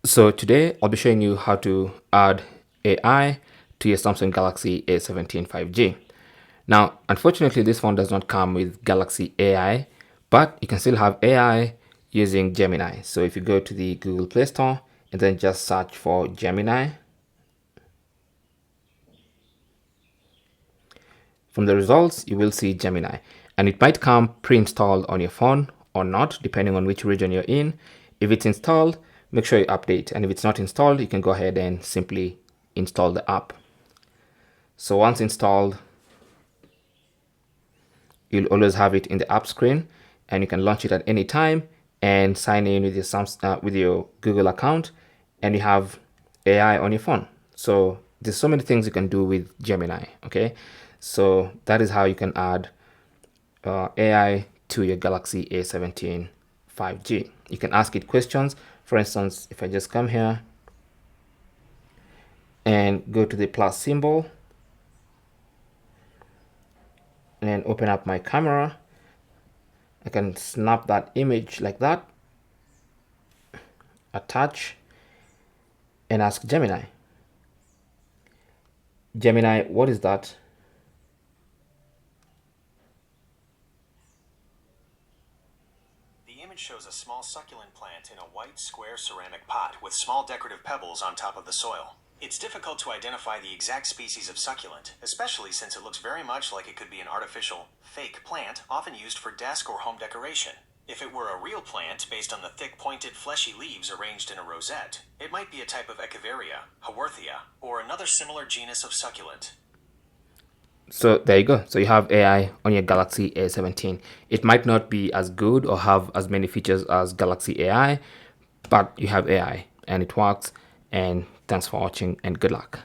So today I'll be showing you how to add AI to your Samsung Galaxy A17 5G. Now, unfortunately, this phone does not come with Galaxy AI, but you can still have AI using Gemini. So if you go to the Google Play Store and then just search for Gemini, from the results, you will see Gemini, and it might come pre-installed on your phone or not, depending on which region you're in. If it's installed, make sure you update, and if it's not installed, you can go ahead and simply install the app. So once installed, you'll always have it in the app screen, and you can launch it at any time and sign in with your Google account, and you have AI on your phone. So there's so many things you can do with Gemini. Okay, so that is how you can add AI to your Galaxy A17 5G. You can ask it questions. For instance, if I just come here and go to the plus symbol and open up my camera, I can snap that image like that, attach, and ask Gemini. Gemini, what is that? The image shows a small succulent plant in a white square ceramic pot with small decorative pebbles on top of the soil. It's difficult to identify the exact species of succulent, especially since it looks very much like it could be an artificial, fake plant often used for desk or home decoration. If it were a real plant based on the thick, pointed, fleshy leaves arranged in a rosette, it might be a type of Echeveria, Haworthia, or another similar genus of succulent. So there you go. So you have AI on your Galaxy A17. It might not be as good or have as many features as Galaxy AI, but you have AI and it works. And thanks for watching and good luck.